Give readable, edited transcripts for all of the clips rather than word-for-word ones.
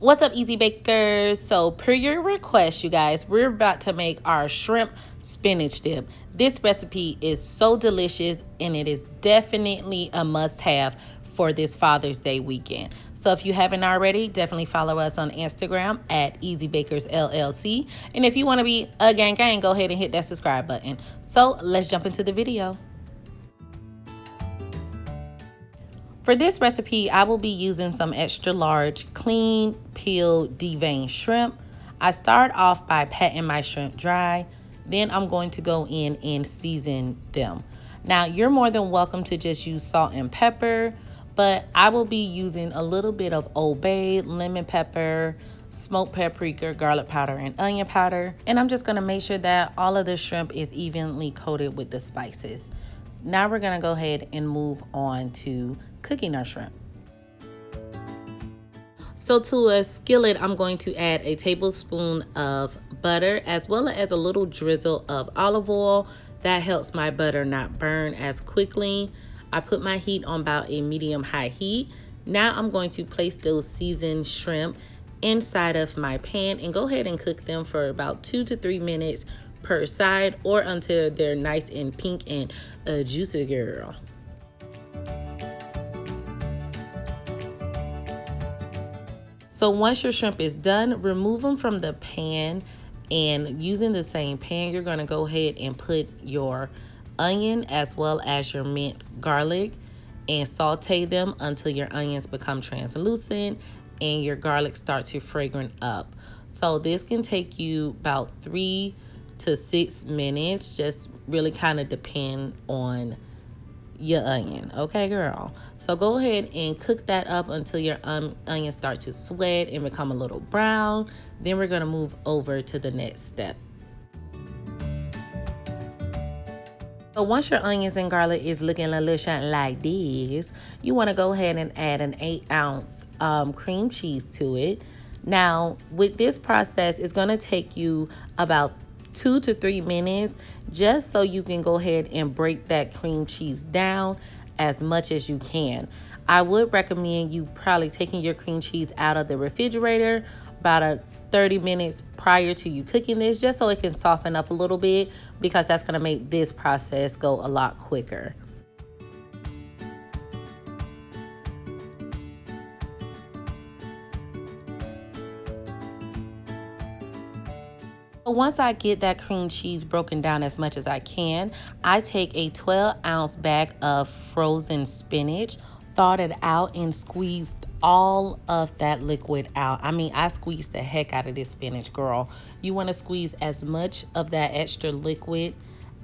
What's up, Easy Bakers? So per your request, you guys, we're about to make our shrimp spinach dip. This recipe is so delicious and it is definitely a must-have for this Father's Day weekend. So if you haven't already, definitely follow us on Instagram at Easy Bakers LLC. And if you want to be a gang, go ahead and hit that subscribe button. So let's jump into the video. For this recipe, I will be using some extra large, clean, peeled, deveined shrimp. I start off by patting my shrimp dry. Then I'm going to go in and season them. Now, you're more than welcome to just use salt and pepper, but I will be using a little bit of Old Bay, lemon pepper, smoked paprika, garlic powder, and onion powder. And I'm just gonna make sure that all of the shrimp is evenly coated with the spices. Now we're gonna go ahead and move on to cooking our shrimp. So to a skillet, I'm going to add a tablespoon of butter as well as a little drizzle of olive oil. That helps my butter not burn as quickly. I put my heat on about a medium-high heat. Now I'm going to place those seasoned shrimp inside of my pan and go ahead and cook them for about 2 to 3 minutes per side, or until they're nice and pink and juicy, girl. So once your shrimp is done, remove them from the pan, and using the same pan, you're gonna go ahead and put your onion as well as your minced garlic and saute them until your onions become translucent and your garlic starts to fragrance up. So this can take you about 3 to 6 minutes, just really kind of depend on your onion, okay, girl? So go ahead and cook that up until your onions start to sweat and become a little brown. Then we're gonna move over to the next step. So once your onions and garlic is looking a little shiny like this, you want to go ahead and add an 8-ounce cream cheese to it. Now with this process, it's going to take you about 2 to 3 minutes just so you can go ahead and break that cream cheese down as much as you can. I would recommend you probably taking your cream cheese out of the refrigerator about 30 minutes prior to you cooking this, just so it can soften up a little bit, because that's going to make this process go a lot quicker. Once I get that cream cheese broken down as much as I can, I take a 12-ounce bag of frozen spinach, thawed it out, and squeezed all of that liquid out. I mean, I squeezed the heck out of this spinach, girl. You want to squeeze as much of that extra liquid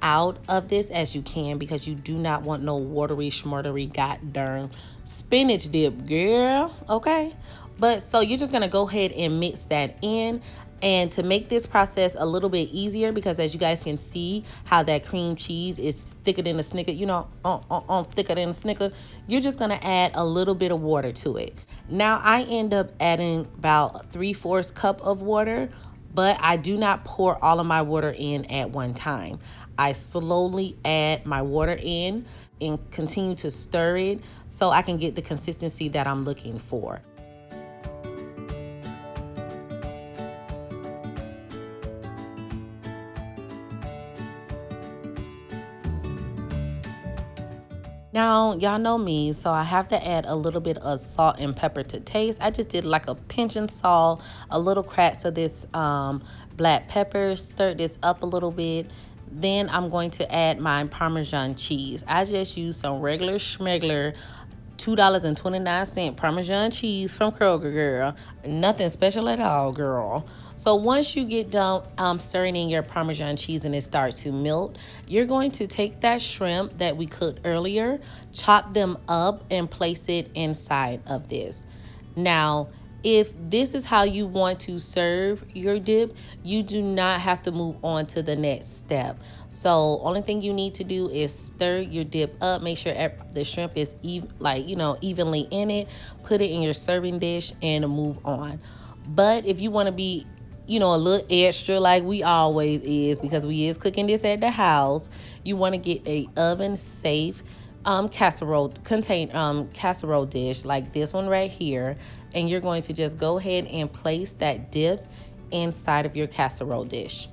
out of this as you can, because you do not want no watery schmuttery god darn spinach dip, girl. Okay, but so you're just gonna go ahead and mix that in. And to make this process a little bit easier, because as you guys can see how that cream cheese is thicker than a Snicker, you know, thicker than a Snicker, you're just gonna add a little bit of water to it. Now I end up adding about 3/4 cup of water, but I do not pour all of my water in at one time. I slowly add my water in and continue to stir it so I can get the consistency that I'm looking for. Now, y'all know me, so I have to add a little bit of salt and pepper to taste. I just did like a pinch of salt, a little cracks of this black pepper, stirred this up a little bit. Then I'm going to add my Parmesan cheese. I just used some regular schmegler $2.29 Parmesan cheese from Kroger, girl. Nothing special at all, girl. So once you get done stirring in your Parmesan cheese and it starts to melt, you're going to take that shrimp that we cooked earlier, chop them up, and place it inside of this. Now, if this is how you want to serve your dip, you do not have to move on to the next step. So only thing you need to do is stir your dip up, make sure the shrimp is evenly in it, put it in your serving dish, and move on. But if you want to be a little extra like we always is, because we is cooking this at the house, you want to get a oven safe casserole dish like this one right here, and you're going to just go ahead and place that dip inside of your casserole dish.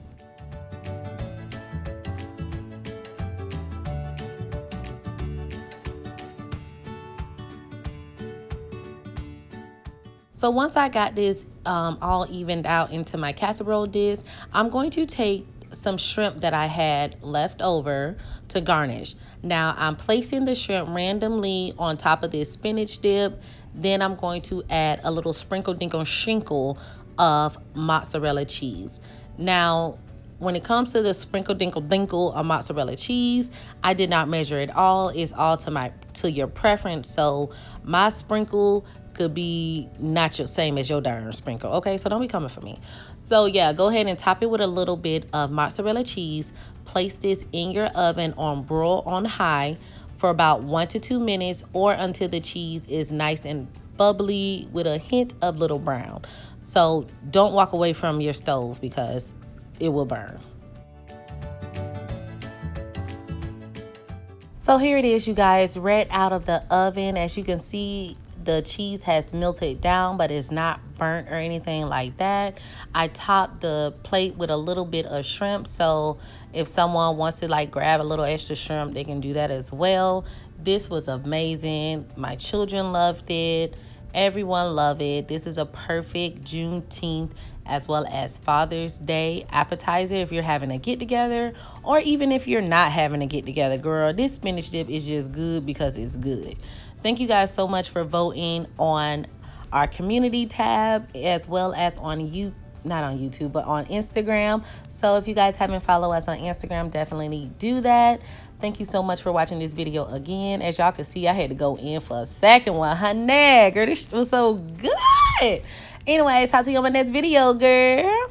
So once I got this all evened out into my casserole dish, I'm going to take some shrimp that I had left over to garnish. Now I'm placing the shrimp randomly on top of this spinach dip. Then I'm going to add a little sprinkle dinkle shinkle of mozzarella cheese. Now, when it comes to the sprinkle dinkle dinkle of mozzarella cheese, I did not measure it all. It's all to your preference. So my sprinkle could be not your same as your darn sprinkle. Okay, so don't be coming for me. So yeah, go ahead and top it with a little bit of mozzarella cheese. Place this in your oven on broil on high for about 1 to 2 minutes, or until the cheese is nice and bubbly with a hint of little brown. So don't walk away from your stove because it will burn. So here it is, you guys, right out of the oven. As you can see, the cheese has melted down, but it's not burnt or anything like that. I topped the plate with a little bit of shrimp, so if someone wants to like grab a little extra shrimp, they can do that as well. This was amazing. My children loved it. Everyone loved it. This is a perfect Juneteenth as well as Father's Day appetizer if you're having a get-together, or even if you're not having a get-together. Girl, this spinach dip is just good because it's good. Thank you guys so much for voting on our community tab, as well as on not on YouTube, but on Instagram. So if you guys haven't followed us on Instagram, definitely do that. Thank you so much for watching this video again. As y'all can see, I had to go in for a second one. Honey, girl, this was so good. Anyways, talk to you on my next video, girl.